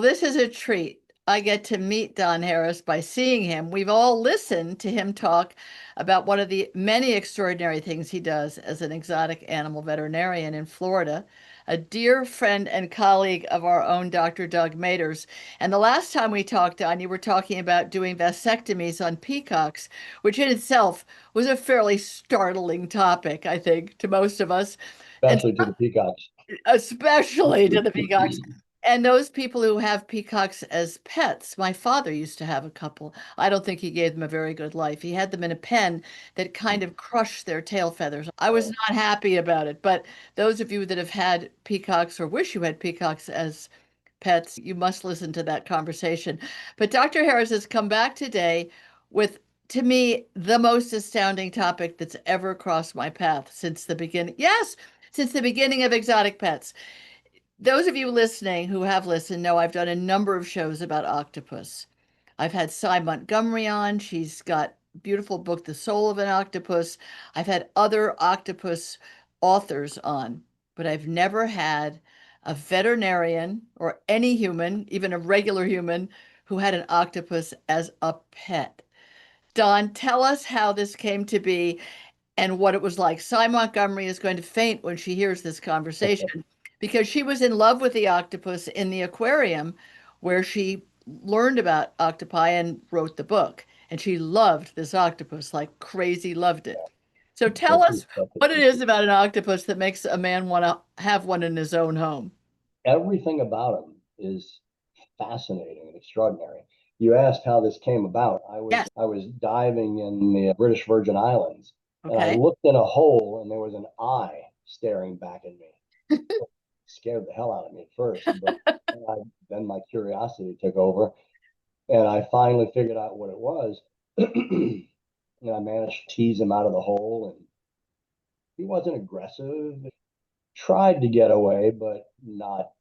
This is a treat. I get to meet Don Harris by seeing him. We've all listened to him talk about one of the many extraordinary things he does as an exotic animal veterinarian in Florida, a dear friend and colleague of our own Dr. Doug Maters. And the last time we talked, Don, you were talking about doing vasectomies on peacocks, which in itself was a fairly startling topic, I think, to most of us, and Especially to the peacocks. especially to the peacocks. And those people who have peacocks as pets, my father used to have a couple. I don't think he gave them a very good life. He had them in a pen that kind of crushed their tail feathers. I was not happy about it. But those of you that have had peacocks or wish you had peacocks as pets, you must listen to that conversation. But Dr. Harris has come back today with, to me, the most astounding topic that's ever crossed my path since the beginning. Yes, since the beginning of exotic pets. Those of you listening who have listened know I've done a number of shows about octopus. I've had Cy Montgomery on. She's got a beautiful book, The Soul of an Octopus. I've had other octopus authors on, but I've never had a veterinarian or any human, even a regular human, who had an octopus as a pet. Don, tell us how this came to be and what it was like. Cy Montgomery is going to faint when she hears this conversation because she was in love with the octopus in the aquarium where she learned about octopi and wrote the book. And she loved this octopus like crazy, loved it. So tell This is us such what it a, is about an octopus that makes a man want to have one in his own home. everything about him is fascinating and extraordinary. You asked how this came about. Yes. I was diving in the British Virgin Islands, and I Okay. looked in a hole, and there was an eye staring back at me. Scared the hell out of me at first, but then my curiosity took over, and I finally figured out what it was. And I managed to tease him out of the hole, and he wasn't aggressive. Tried to get away, but not,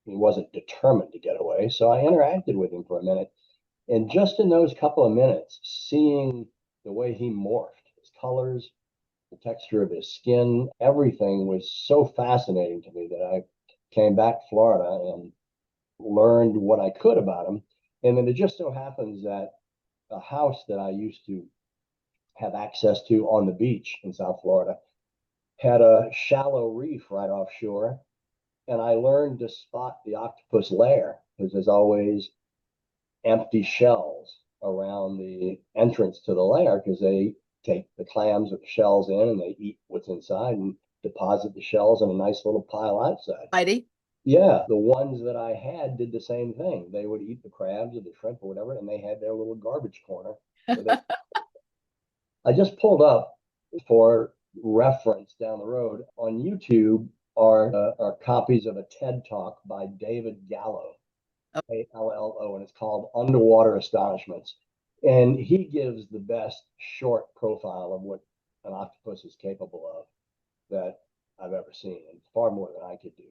he wasn't determined to get away. So I interacted with him for a minute. And just in those couple of minutes, seeing the way he morphed, his colors, the texture of his skin, everything was so fascinating to me that I came back to Florida and learned what I could about him. And then it just so happens that a house that I used to have access to on the beach in South Florida had a shallow reef right offshore, and I learned to spot the octopus lair because there's always empty shells around the entrance to the lair because they take the clams with the shells in and they eat what's inside and deposit the shells in a nice little pile outside. Heidi? Yeah, the ones that I had did the same thing. They would eat the crabs or the shrimp or whatever, and they had their little garbage corner. So they, I just pulled up for reference down the road on YouTube are copies of a TED Talk by David Gallo, Allo, and it's called Underwater Astonishments. And he gives the best short profile of what an octopus is capable of that I've ever seen, and far more than I could do.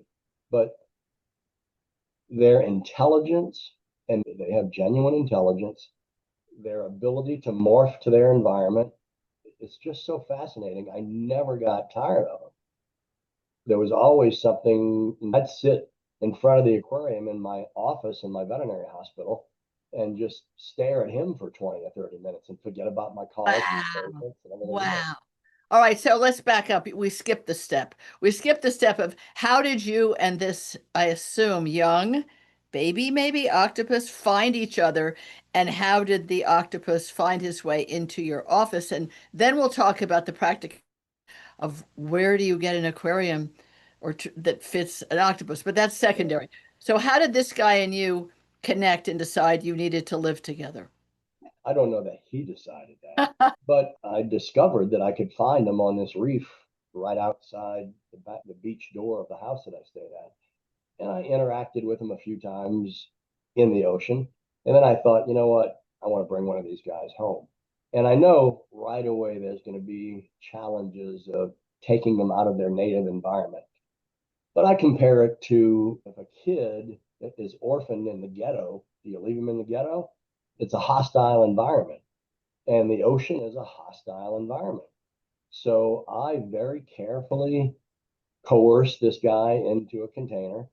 But their intelligence, and they have genuine intelligence, their ability to morph to their environment, it's just so fascinating. I never got tired of them. There was always something. I'd sit in front of the aquarium in my office in my veterinary hospital and just stare at him for 20 or 30 minutes and forget about my calls and Wow. patients and everything else. Wow. All right, so let's back up. We skipped the step. We skipped the step of how did you and this, I assume, young baby, maybe octopus find each other, and how did the octopus find his way into your office? And then we'll talk about the practical of where do you get an aquarium that fits an octopus, but that's secondary. So how did this guy and you connect and decide you needed to live together? I don't know that he decided that, but I discovered that I could find him on this reef right outside the beach door of the house that I stayed at. And I interacted with him a few times in the ocean. And then I thought, you know what? I want to bring one of these guys home. And I know right away there's going to be challenges of taking them out of their native environment. But I compare it to if a kid that is orphaned in the ghetto, do you leave him in the ghetto? It's a hostile environment. And the ocean is a hostile environment. So I very carefully coerced this guy into a container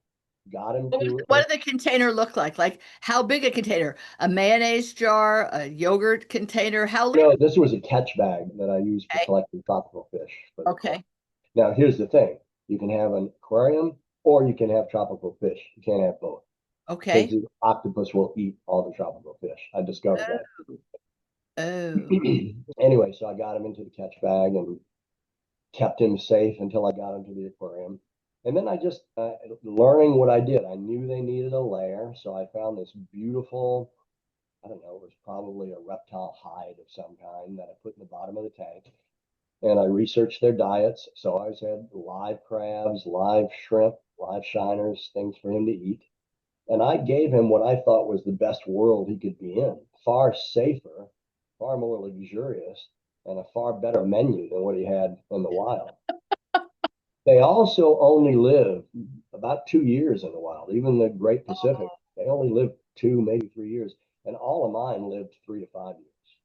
got him What to what did the container look like? Like how big a container? A mayonnaise jar, a yogurt container? How you large? know, this was a catch bag that I used for Okay. collecting tropical fish for the aquarium. Okay. Now, here's the thing. You can have an aquarium or you can have tropical fish. You can't have both because Okay. the octopus will eat all the tropical fish. I discovered that. Oh. Anyway, so I got him into the catch bag and kept him safe until I got him to the aquarium. And then I just learning what I did. I knew they needed a layer, so I found this beautiful, I don't know, it was probably a reptile hide of some kind that I put in the bottom of the tank. And I researched their diets. So I always had live crabs, live shrimp, live shiners, things for him to eat. And I gave him what I thought was the best world he could be in, far safer, far more luxurious, and a far better menu than what he had in the wild. They also only live about 2 years in the wild. Even the Great Pacific, they only live 2, maybe 3 years. And all of mine lived 3 to 5 years.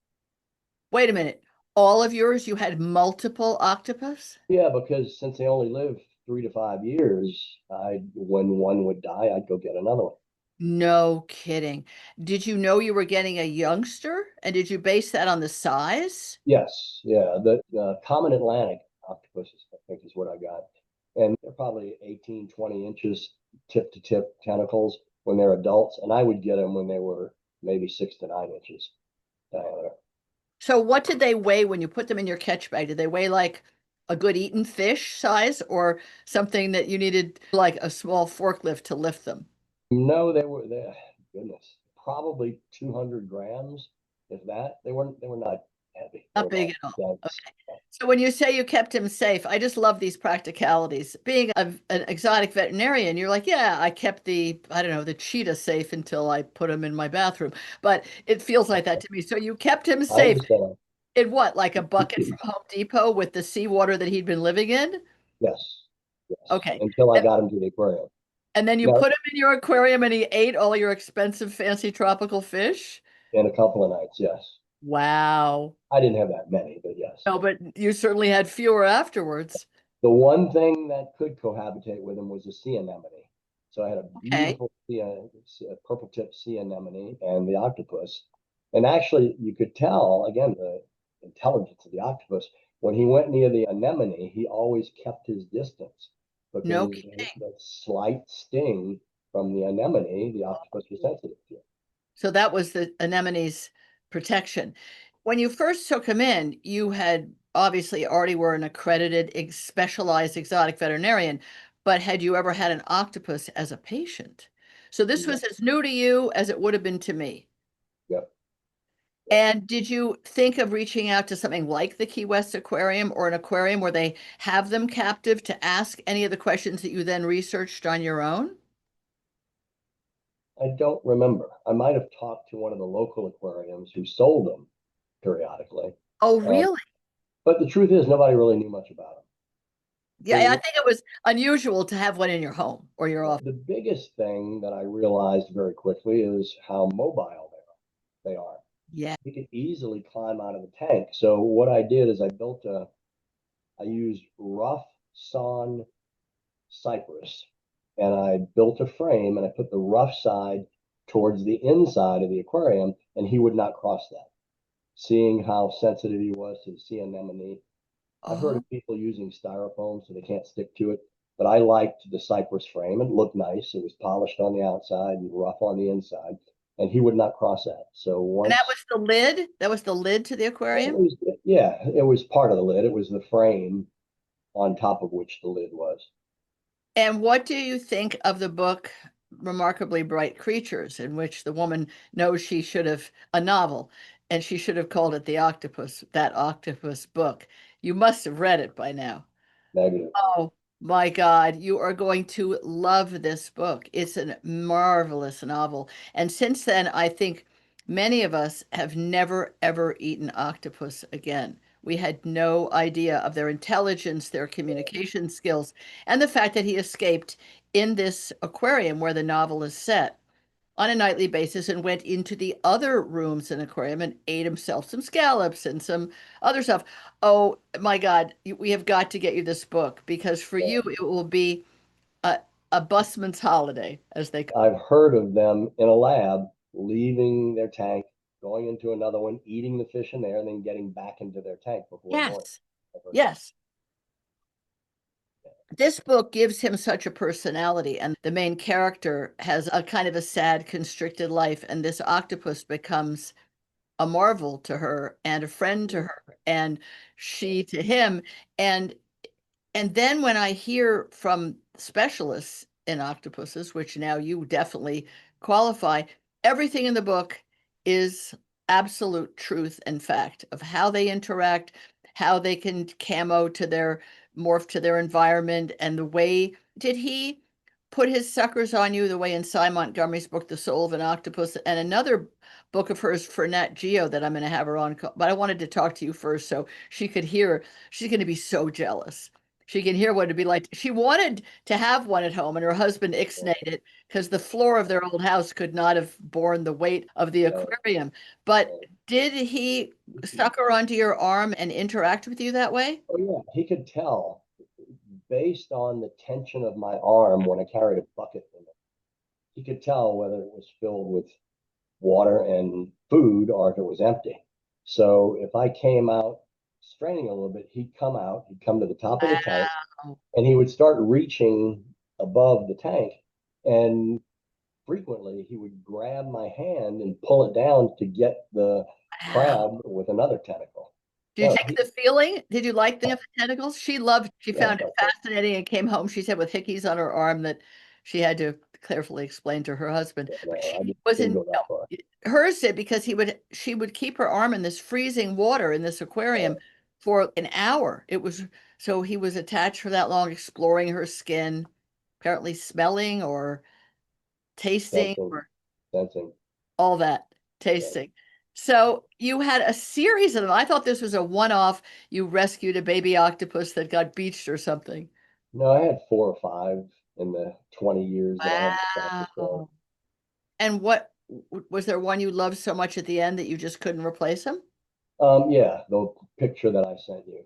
Wait a minute. All of yours, you had multiple octopus? Yeah, because since they only live 3 to 5 years, I when one would die, I'd go get another one. No kidding. Did you know you were getting a youngster? And did you base that on the size? Yes, yeah, the common Atlantic octopuses, I think is what I got. And they're probably 18, 20 inches tip to tip tentacles when they're adults. And I would get them when they were maybe 6 to 9 inches diameter. So what did they weigh when you put them in your catch bag? Did they weigh like a good eaten fish size or something that you needed like a small forklift to lift them? No, goodness, probably 200 grams, if that. They were not heavy. They Not were big not at all. dense. Okay. So when you say you kept him safe, I just love these practicalities. Being an exotic veterinarian, you're like, yeah, I kept I don't know, the cheetah safe until I put him in my bathroom. But it feels like that to me. So you kept him I safe understand. in what, like a bucket from Home Depot with the seawater that he'd been living in? Yes, yes. Okay. Until I And, got him to the aquarium. and then you Now, put him in your aquarium and he ate all your expensive, fancy tropical fish? in a couple of nights, yes. Wow. I didn't have that many, but yes. No, but you certainly had fewer afterwards. The one thing that could cohabitate with him was a sea anemone. So I had a Okay. beautiful purple tip sea anemone and the octopus. And actually, you could tell, again, the intelligence of the octopus. When he went near the anemone, he always kept his distance No because kidding. the slight sting from the anemone, the octopus was sensitive to. So that was the anemone's protection. When you first took him in, you had obviously already were an accredited, specialized exotic veterinarian, but had you ever had an octopus as a patient? So this Yeah, was as new to you as it would have been to me. yeah. And did you think of reaching out to something like the Key West Aquarium or an aquarium where they have them captive to ask any of the questions that you then researched on your own? I don't remember. I might have talked to one of the local aquariums who sold them periodically. Oh, Um, really? but the truth is, nobody really knew much about them. Yeah, I think it was unusual to have one in your home or your office. The biggest thing that I realized very quickly is how mobile they are. Yeah. They could easily climb out of the tank. So what I did is I used rough sawn cypress and I built a frame and I put the rough side towards the inside of the aquarium and he would not cross that. Seeing how sensitive he was to the sea anemone. I've heard Oh, of people using styrofoam so they can't stick to it, but I liked the cypress frame. It looked nice. It was polished on the outside and rough on the inside, and he would not cross that. So and that was once the lid? That was the lid to the aquarium? it was part of the lid. It was the frame on top of which the lid was. And what do you think of the book Remarkably Bright Creatures, in which the woman knows she should have a novel and she should have called it The Octopus, that octopus book? You must have read it by now. Negative. Oh my God, you are going to love this book. It's a marvelous novel. And since then, I think many of us have never, ever eaten octopus again. We had no idea of their intelligence, their communication skills, and the fact that he escaped in this aquarium where the novel is set on a nightly basis and went into the other rooms in the aquarium and ate himself some scallops and some other stuff. Oh my God, we have got to get you this book because for you it will be a busman's holiday, as they call I've heard of them in a lab leaving their tank, going into another one, eating the fish in there, and then getting back into their tank it. before morning. Yes. Yes. This book gives him such a personality, and the main character has a kind of a sad, constricted life, and this octopus becomes a marvel to her and a friend to her, and she to him. And and then when I hear from specialists in octopuses, which now you definitely qualify, everything in the book is absolute truth and fact of how they interact, how they can camo to their morph to their environment, and the way did he put his suckers on you the way in Cy Montgomery's book, The Soul of an Octopus, and another book of hers for Nat Geo that I'm going to have her on, but I wanted to talk to you first so she could hear. She's going to be so jealous. She can hear what it'd be like. She wanted to have one at home, and her husband ixnayed it because the floor of their old house could not have borne the weight of the aquarium. But did he suck her onto your arm and interact with you that way? Oh yeah, he could tell based on the tension of my arm when I carried a bucket in it. He could tell whether it was filled with water and food or if it was empty. So if I came out straining a little bit, he'd come out, he'd come to the top of the tank, Wow. and he would start reaching above the tank. And frequently he would grab my hand and pull it down to get the Wow. crab with another tentacle. Do you No, like the feeling? Did you like the tentacles? She yeah, found it fascinating and came home, she said, with hickeys on her arm that she had to carefully explain to her husband. But no, I she didn't wasn't, go that far. hers did because she would keep her arm in this freezing water in this aquarium for an hour. It was so he was attached for that long, exploring her skin, apparently smelling or tasting Sensing, or sensing. all that Yeah. tasting. So you had a series of them. I thought this was a one-off. You rescued a baby octopus that got beached or something. No, I had 4 or 5 in the 20 years that I had the practice going. Wow. And what was there one you loved so much at the end that you just couldn't replace him? Yeah, the picture that I sent you.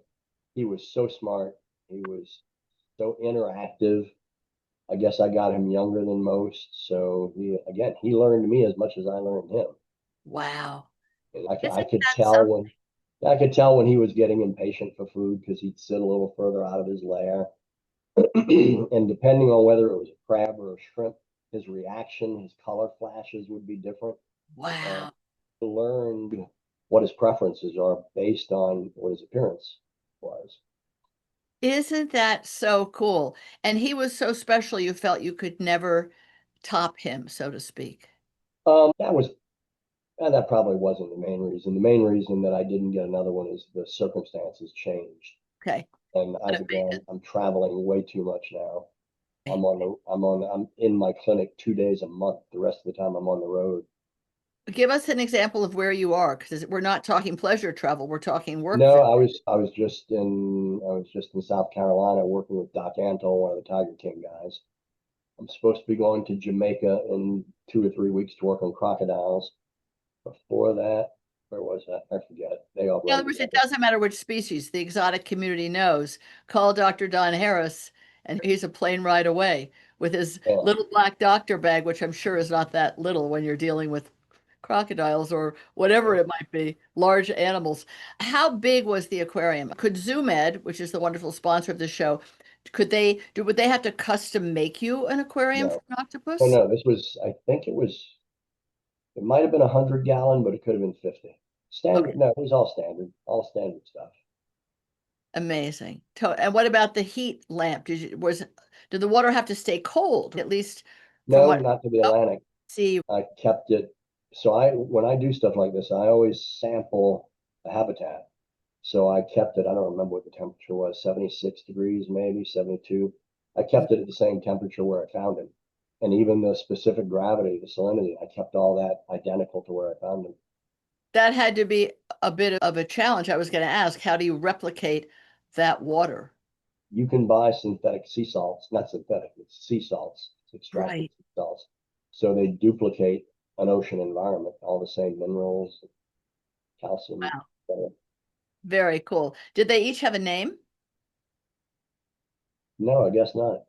He was so smart. He was so interactive. I guess I got him younger than most. So he learned me as much as I learned him. Wow. And I Isn't could that tell something? when I could tell when he was getting impatient for food because he'd sit a little further out of his lair. And depending on whether it was a crab or a shrimp, his reaction, his color flashes would be different. Uh, Wow. Learned what his preferences are based on what his appearance was. Isn't that so cool? And he was so special, you felt you could never top him, so to speak. That probably wasn't the main reason. The main reason that I didn't get another one is the circumstances changed. Okay. And But as it made again, I'm traveling way too much now. it. I'm in my clinic 2 days a month. The rest of the time I'm on the road. Give us an example of where you are, because we're not talking pleasure travel, we're talking work. No, I was just in South Carolina working with Doc Antle, one of the Tiger King guys. I'm supposed to be going to Jamaica in 2 or 3 weeks to work on crocodiles. Before that, where was that? I forget. They all In run other words, it together. doesn't matter which species, the exotic community knows. Call Dr. Don Harris, and he's a plane ride away with his Yeah, little black doctor bag, which I'm sure is not that little when you're dealing with crocodiles or whatever yeah. it might be, large animals. How big was the aquarium? Could ZoomEd, which is the wonderful sponsor of the show, would they have to custom make you an aquarium for No. an Oh octopus? no, I think it might have been 100 gallon, but it could have been 50. Okay, Standard, no, it was all standard stuff. amazing. And what about the heat lamp? Did the water have to stay cold? At least from No, what not to the I Atlantic. see. I kept it. When I do stuff like this, I always sample the habitat. So I kept it, I don't remember what the temperature was, 76 degrees, maybe 72. I kept it at the same temperature where I found him. And even the specific gravity, the salinity, I kept all that identical to where I found him. That had to be a bit of a challenge. I was going to ask, how do you replicate that water? You can buy synthetic sea salts, not synthetic, it's sea salts, it's extracted Right. sea salts. So they duplicate an ocean environment, all the same minerals, calcium, Wow. etc. Very cool. Did they each have a name? No, I guess not.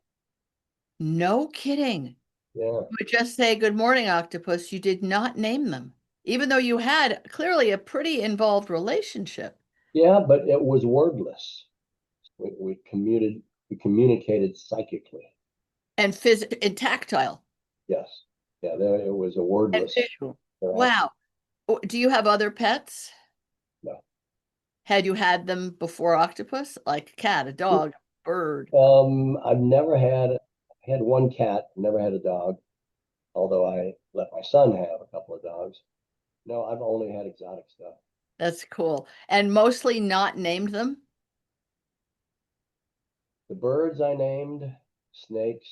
No kidding. Yeah. You would just say, "Good morning, octopus." You did not name them, even though you had clearly a pretty involved relationship. Yeah, but it was wordless. We communicated psychically. And and tactile Yes. Yeah, it was a and wordless visual. interaction. Wow. Do you have other pets? No. Had you had them before octopus? Like a cat, a dog, a bird? I've never had one cat, never had a dog, although I let my son have a couple of dogs. No, I've only had exotic stuff. That's cool. And mostly not named them? The birds I named, snakes,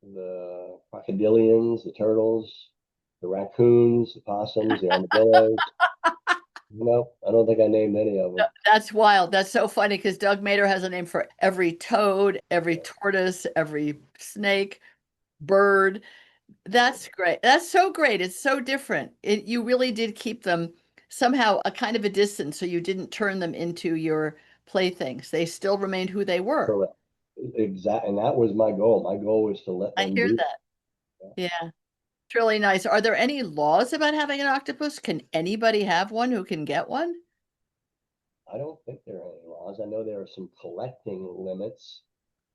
the crocodilians, the turtles, the raccoons, the possums, the armadillos. No, I don't think I named any of them. That's wild. That's so funny because Doug Mader has a name for every toad, every tortoise, every snake, bird. That's great. That's so great. It's so different. You really did keep them somehow a kind of a distance, so you didn't turn them into your playthings. They still remained who they were. Correct. Exactly. And that was my goal. My goal was to let I them hear do that. that. Yeah, it's really nice. Are there any laws about having an octopus? Can anybody have one who can get one? I don't think there are any laws. I know there are some collecting limits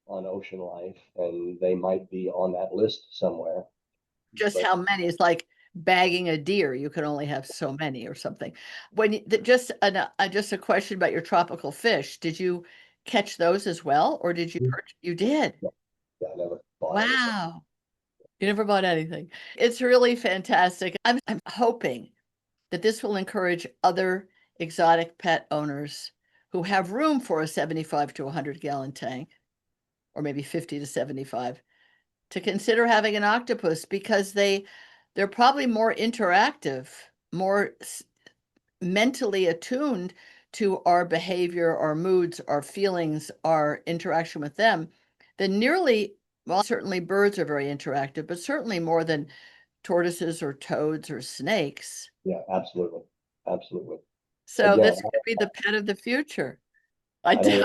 on ocean life, and they might be on that list somewhere. Just But how many? It's like bagging a deer. You can only have so many or something. Just a question about your tropical fish. Did you catch those as well, or did you purchase? You did. yeah, I never bought anything. Wow. You never bought anything. It's really fantastic. I'm hoping that this will encourage other exotic pet owners who have room for a 75 to 100-gallon tank, or maybe 50 to 75, to consider having an octopus because they're probably more interactive, more mentally attuned to our behavior, our moods, our feelings, our interaction with them than nearly, well, certainly birds are very interactive, but certainly more than tortoises or toads or snakes. Yeah, absolutely. Absolutely. So Again, this could be the pet of the future. I I don't do.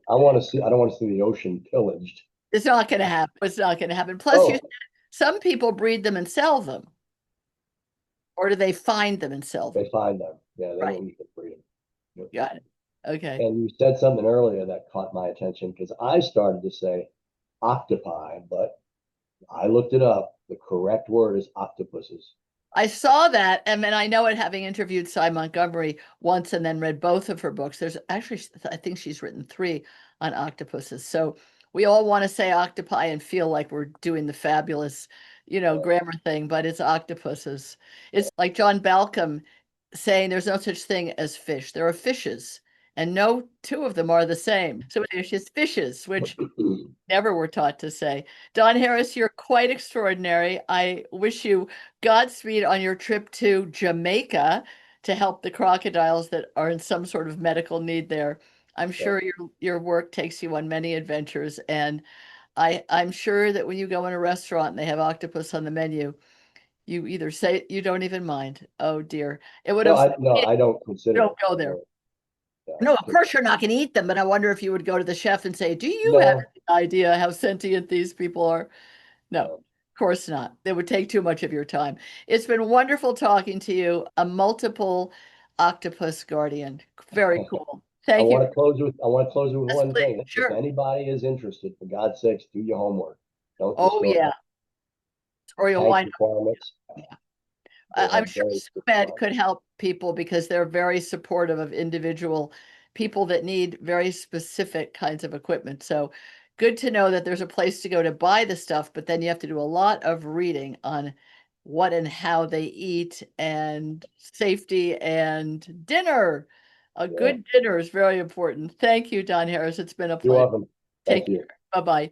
want to see I don't want to see the ocean pillaged. It's not going to happen. It's not going to happen. Plus, Oh, some people breed them and sell them, or do they find them and sell them? they find them. Yeah, they Right. don't use the freedom. Yep. Got it. Okay. And you said something earlier that caught my attention because I started to say octopi, but I looked it up. The correct word is octopuses. I saw that, and then I know it having interviewed Cy Montgomery once and then read both of her books. There's actually, I think she's written three on octopuses. So we all want to say octopi and feel like we're doing the fabulous, Yeah, grammar thing, but it's octopuses. It's like John Balcom saying there's no such thing as fish. There are fishes, and no two of them are the same. So there's just fishes, which never were taught to say. Don Harris, you're quite extraordinary. I wish you Godspeed on your trip to Jamaica to help the crocodiles that are in some sort of medical need there. I'm yeah. sure your work takes you on many adventures, and I'm sure that when you go in a restaurant and they have octopus on the menu, you either say you don't even mind. Oh dear, it would have. No, I don't consider Don't it. go there. Yeah, No, of 'cause- course you're not going to eat them, but I wonder if you would go to the chef and say, "Do you have no, any idea how sentient these people are?" No, no. of course not. It would take too much of your time. It's been wonderful talking to you, a multiple octopus guardian. Very cool. Thank you. I want to close with Yes, one please. thing. If Sure. anybody is interested, for God's sakes, do your homework. Don't just Oh, throw yeah. Or you'll tank wind up. requirements. They I'm have sure very strict SUMED requirements. could help people because they're very supportive of individual people that need very specific kinds of equipment. So good to know that there's a place to go to buy the stuff, but then you have to do a lot of reading on what and how they eat and safety and dinner. A Yeah. good dinner is very important. Thank you, Don Harris. It's been a You're pleasure. welcome. Take Thank care. you. Bye-bye.